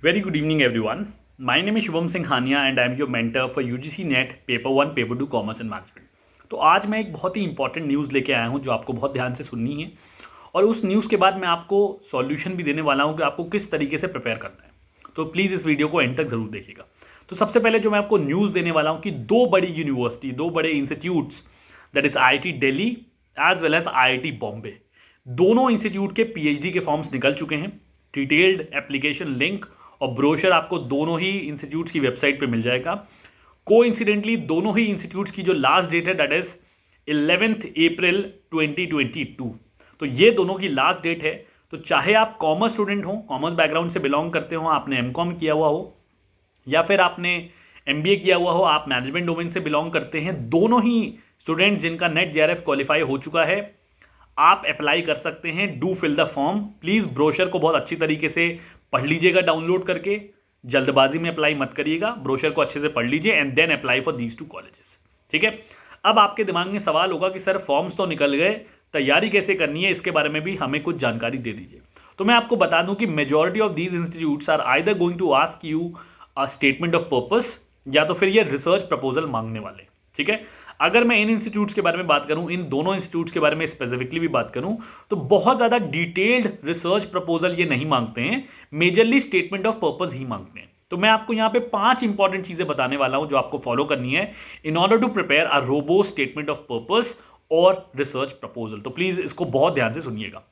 Very good evening, everyone. My name is Shubham Singh Hania and I am your mentor for UGC NET paper 1 paper 2 commerce and management. तो आज मैं एक बहुत ही important news लेके आया हूँ जो आपको बहुत ध्यान से सुननी है, और उस न्यूज़ के बाद मैं आपको सॉल्यूशन भी देने वाला हूँ कि आपको किस तरीके से प्रिपेयर करना है। तो प्लीज़ इस वीडियो को एंड तक ज़रूर देखिएगा। तो सबसे पहले जो मैं आपको न्यूज़ देने वाला हूँ कि दो बड़ी यूनिवर्सिटी, दो बड़े institutes, that is IIT Delhi as well as IIT Bombay, दोनों इंस्टीट्यूट के PhD के फॉर्म्स निकल चुके हैं। डिटेल्ड एप्लीकेशन लिंक और ब्रोशर आपको दोनों ही इंस्टीट्यूट्स की वेबसाइट पे मिल जाएगा। कोइंसिडेंटली दोनों ही इंस्टीट्यूट्स की जो लास्ट डेट है दैट इज 11 अप्रैल 2022। तो ये दोनों की लास्ट डेट है। तो चाहे आप कॉमर्स स्टूडेंट हो, कॉमर्स बैकग्राउंड से बिलोंग करते हो, आपने MCOM किया हुआ हो या फिर आपने MBA किया हुआ हो, आप मैनेजमेंट डोमेन से बिलोंग करते हैं, दोनों ही स्टूडेंट्स जिनका नेट JRF क्वालिफाई हो चुका है, आप अप्लाई कर सकते हैं। Do fill the form. Please brochure को बहुत अच्छी तरीके से पढ़ लीजिएगा डाउनलोड करके, जल्दबाजी में अप्लाई मत करिएगा, ब्रोशर को अच्छे से पढ़ लीजिए and then apply for these two colleges. ठीक है। अब आपके दिमाग में सवाल होगा कि सर फॉर्म्स तो निकल गए, तैयारी कैसे करनी है, इसके बारे में भी हमें कुछ जानकारी दे दीजिए। तो मैं आपको बता दूं कि majority of these institutes are either going to ask you a statement of purpose या तो फिर ये रिसर्च प्रपोजल मांगने वाले। ठीक है। अगर मैं इन इंस्टीट्यूट्स के बारे में बात करूं, इन दोनों इंस्टीट्यूट्स के बारे में स्पेसिफिकली भी बात करूं, तो बहुत ज्यादा डिटेल्ड रिसर्च प्रपोजल ये नहीं मांगते हैं, मेजरली स्टेटमेंट ऑफ पर्पस ही मांगते हैं। तो मैं आपको यहां पे 5 इंपॉर्टेंट चीजें बताने वाला हूं जो आपको फॉलो करनी है in order to prepare a robust statement of purpose और रिसर्च प्रपोजल। तो प्लीज इसको बहुत ध्यान से सुनिएगा।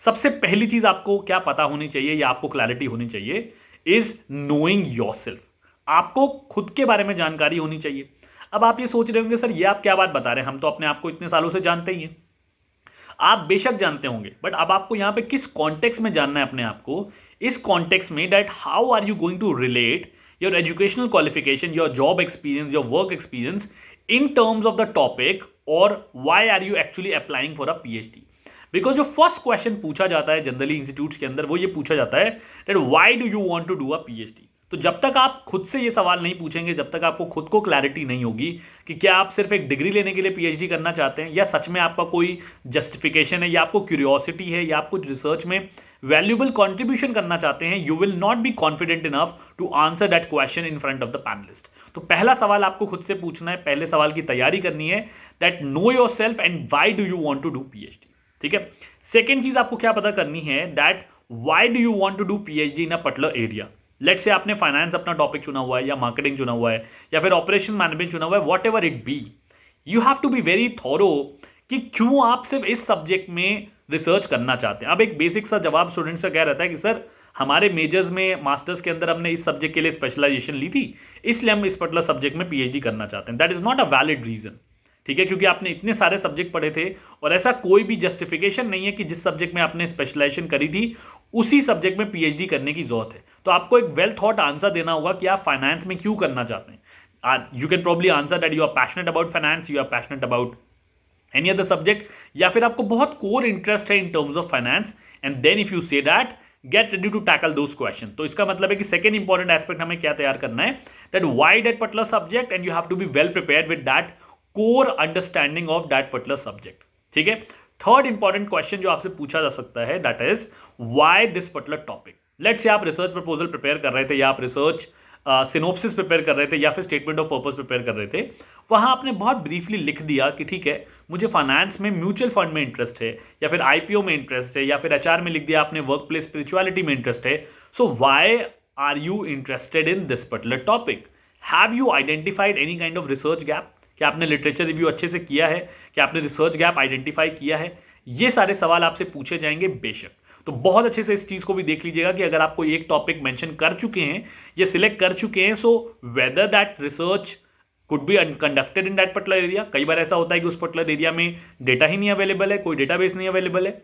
सबसे पहली चीज आपको क्या पता होनी चाहिए या आपको क्लैरिटी होनी चाहिए इज नोइंग योरसेल्फ। आपको खुद के बारे में जानकारी होनी चाहिए। अब आप ये सोच रहे होंगे सर ये आप क्या बात बता रहे हैं, हम तो अपने आप को इतने सालों से जानते ही हैं। आप बेशक जानते होंगे, बट अब आपको यहां पे किस कॉन्टेक्स्ट में जानना है अपने आप को। इस कॉन्टेक्स्ट में that how are you going to relate your educational qualification, your job experience, your work experience in terms of the topic, और why are you actually applying for a PhD। Because जो first question पूछा जाता है generally institutes के अंदर, वो ये पूछा जाता है that why do you want to do a PhD। तो जब तक आप खुद से ये सवाल नहीं पूछेंगे, जब तक आपको खुद को क्लैरिटी नहीं होगी कि क्या आप सिर्फ एक डिग्री लेने के लिए PhD करना चाहते हैं या सच में आपका कोई जस्टिफिकेशन है या आपको क्यूरियोसिटी है या आप कुछ रिसर्च में वैल्यूएबल कंट्रीब्यूशन करना चाहते हैं, you will not be confident enough to answer that question in front of the panelist. तो पहला सवाल आपको खुद से पूछना है, पहले सवाल की तैयारी करनी है, that know yourself and why do you want to do PhD। ठीक है। सेकेंड चीज आपको क्या पता करनी है, that why do you want to do PhD in a particular area. Let's say आपने फाइनेंस अपना टॉपिक चुना हुआ है या मार्केटिंग चुना हुआ है या फिर ऑपरेशन मैनेजमेंट चुना हुआ है, whatever it be, you have to be very thorough कि क्यों आप सिर्फ इस सब्जेक्ट में रिसर्च करना चाहते हैं। अब एक बेसिक सा जवाब स्टूडेंट से क्या रहता है कि सर हमारे मेजर्स में मास्टर्स के अंदर हमने इस सब्जेक्ट के लिए स्पेशलाइजेशन ली थी, इसलिए हम इस पर्टिकुलर सब्जेक्ट में PhD करना चाहते हैं। That is not a valid reason. ठीक है। क्योंकि आपने इतने सारे सब्जेक्ट पढ़े थे और ऐसा कोई भी जस्टिफिकेशन नहीं है कि जिस सब्जेक्ट में आपने स्पेशलाइजेशन करी थी उसी सब्जेक्ट में PhD करने की जरूरत है। तो आपको एक वेल थॉट आंसर देना होगा कि आप फाइनेंस में क्यों करना चाहते हैं। You can probably answer that you are passionate about finance, you are passionate about any other subject, या फिर आपको बहुत कोर इंटरेस्ट है in terms of finance, and then if you say that get ready to tackle those question. तो इसका मतलब है कि सेकंड इंपॉर्टेंट एस्पेक्ट हमें क्या तैयार करना है, that why that particular subject, and you have to be well prepared with that core understanding of that particular subject. ठीक है। थर्ड इंपॉर्टेंट क्वेश्चन जो आपसे पूछा जा सकता है that is why this particular topic. Let's say आप research proposal prepare कर रहे थे या आप रिसर्च सिनोप्सिस प्रिपेयर कर रहे थे या फिर स्टेटमेंट ऑफ पर्पस प्रिपेयर कर रहे थे, वहां आपने बहुत ब्रीफली लिख दिया कि ठीक है मुझे फाइनेंस में म्यूचुअल फंड में इंटरेस्ट है या फिर IPO में इंटरेस्ट है या फिर HR में लिख दिया आपने वर्क प्लेस स्पिरिचुअलिटी में इंटरेस्ट है। So why are you interested in this particular topic? Have you identified any kind of research gap? क्या आपने लिटरेचर रिव्यू अच्छे से किया है? क्या आपने रिसर्च गैप आइडेंटिफाई किया है? ये सारे सवाल आपसे पूछे जाएंगे बेशक। तो बहुत अच्छे से इस चीज को भी देख लीजिएगा कि अगर आप कोई एक टॉपिक मेंशन कर चुके हैं या सिलेक्ट कर चुके हैं, so whether that research could be conducted in that particular area. कई बार ऐसा होता है कि उस पर्टिकुलर एरिया में डेटा ही नहीं अवेलेबल है, कोई डेटाबेस नहीं अवेलेबल है।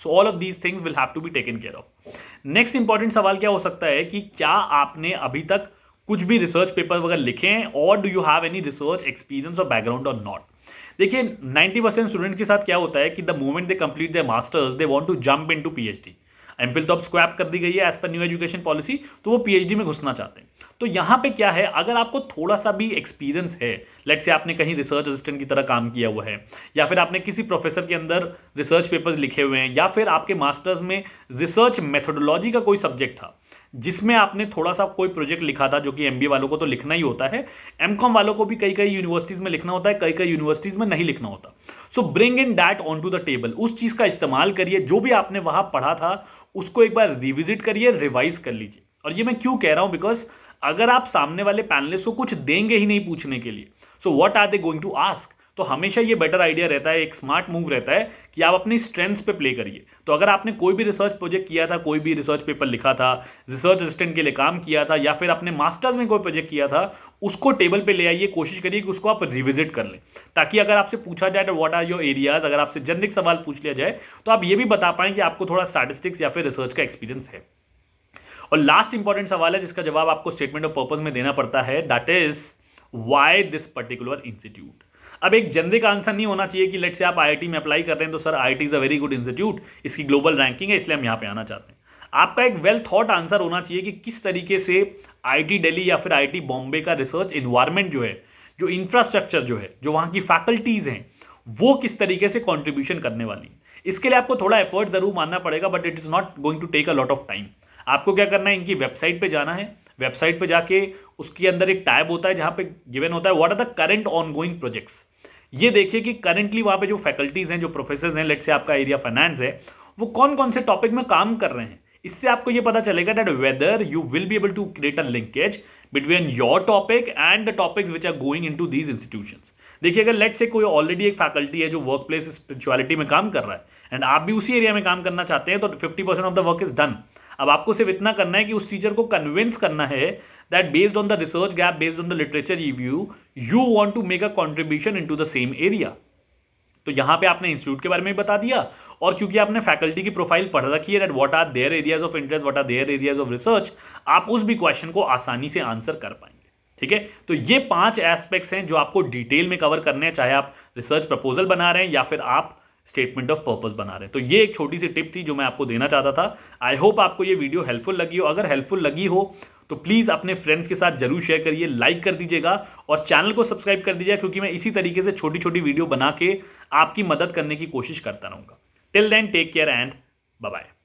So all of these things will have to be taken care of. Next important सवाल क्या हो सकता है कि क्या आपने अभी तक कुछ भी रिसर्च पेपर वगैरह लिखे हैं, और do you have any research experience और बैकग्राउंड और नॉट। देखिए 90% स्टूडेंट के साथ क्या होता है कि the moment they complete their master's they want to jump into PhD। MPhil तो अब स्क्रैप कर दी गई है as per new education policy, तो वो PhD में घुसना चाहते हैं। तो यहां पे क्या है, अगर आपको थोड़ा सा भी एक्सपीरियंस है, लेट्स से आपने कहीं रिसर्च असिस्टेंट की तरह काम किया हुआ है, या फिर आपने किसी प्रोफेसर के अंदर रिसर्च पेपर्स लिखे हुए हैं, या फिर आपके मास्टर्स में रिसर्च मेथोडोलॉजी का कोई सब्जेक्ट था, जिसमें आपने थोड़ा सा कोई प्रोजेक्ट लिखा था, जो कि एमबीए वालों को तो लिखना ही होता है, एमकॉम वालों को भी कई कई यूनिवर्सिटीज में लिखना होता है, कई कई यूनिवर्सिटीज में नहीं लिखना होता। So bring in that on to the table, उस चीज का इस्तेमाल करिए, जो भी आपने वहां पढ़ा था उसको एक बार रिविजिट करिए, रिवाइज कर लीजिए। और ये मैं क्यों कह रहा हूं, बिकॉज अगर आप सामने वाले पैनलिस्ट को कुछ देंगे ही नहीं पूछने के लिए, so what are they going to ask, तो हमेशा ये बेटर आइडिया रहता है, एक स्मार्ट मूव रहता है कि आप अपनी स्ट्रेंथ्स पे प्ले करिए। तो अगर आपने कोई भी रिसर्च प्रोजेक्ट किया था, कोई भी रिसर्च पेपर लिखा था, रिसर्च असिस्टेंट के लिए काम किया था, या फिर अपने मास्टर्स में कोई प्रोजेक्ट किया था, उसको टेबल पे ले आइए, कोशिश करिए कि उसको आप रिविजिट कर लें, ताकि अगर आपसे पूछा जाए तो व्हाट आर योर एरियाज, अगर आपसे जनरिक सवाल पूछ लिया जाए तो आप ये भी बता पाएं कि आपको थोड़ा स्टैटिस्टिक्स या फिर रिसर्च का एक्सपीरियंस है। और लास्ट इंपॉर्टेंट सवाल है जिसका जवाब आपको स्टेटमेंट ऑफ पर्पस में देना पड़ता है, that is why this particular institute. अब एक जनरिक आंसर नहीं होना चाहिए कि लेट से आप आईआईटी में अप्लाई कर रहे हैं तो sir IIT is a very good institute, इसकी ग्लोबल रैंकिंग है इसलिए हम यहां पे आना चाहते हैं। आपका एक वेल थॉट आंसर होना चाहिए कि किस तरीके से आईआईटी दिल्ली या फिर आईआईटी बॉम्बे का रिसर्च इन्वायरमेंट जो है, जो इंफ्रास्ट्रक्चर जो है, जो वहां की फैकल्टीज हैं, वो किस तरीके से कॉन्ट्रीब्यूशन करने वाली है। इसके लिए आपको थोड़ा एफर्ट जरूर मानना पड़ेगा, but it is not going to take a lot of time. आपको क्या करना है, इनकी वेबसाइट पे जाना है, वेबसाइट पे जाके उसके अंदर एक टैब होता है जहां पे गिवन होता है what are the current ongoing projects. ये देखिए कि करंटली वहां पे जो फैकल्टीज हैं, जो प्रोफेसर हैं, लेट से आपका एरिया फाइनेंस है, वो कौन कौन से टॉपिक में काम कर रहे हैं। इससे आपको ये पता चलेगा that whether you will be able to create a linkage between your topic and the topics which are going into these institutions. देखिए अगर लेट से कोई ऑलरेडी एक फैकल्टी है जो वर्क प्लेस स्पिरिचुअलिटी में काम कर रहा है एंड आप भी उसी एरिया में काम करना चाहते हैं, तो 50% of the work is done. अब आपको सिर्फ इतना करना है कि उस टीचर को कन्विंस करना है that based on the research gap, based on the literature review, you want to make a contribution into the same area। तो यहां पे आपने इंस्टीट्यूट के बारे में बता दिया, और क्योंकि आपने फैकल्टी की प्रोफाइल पढ़ रखी है, what are their areas of interest, what are their areas of research, आप उस भी क्वेश्चन को आसानी से आंसर कर पाएंगे। ठीक है, तो ये 5 एस्पेक्ट्स हैं जो आपको डिटेल में कवर करने हैं, चाहे आप रिसर्च प्रपोजल बना रहे हैं या फिर आप स्टेटमेंट ऑफ पर्पस बना रहे हैं। तो ये एक छोटी सी टिप थी जो मैं आपको देना चाहता था। आई होप आपको ये वीडियो हेल्पफुल लगी हो। अगर हेल्पफुल लगी हो तो प्लीज़ अपने फ्रेंड्स के साथ जरूर शेयर करिए, लाइक कर दीजिएगा और चैनल को सब्सक्राइब कर दीजिएगा, क्योंकि मैं इसी तरीके से छोटी छोटी वीडियो बना के आपकी मदद करने की कोशिश करता रहूँगा। Till then take care and bye bye.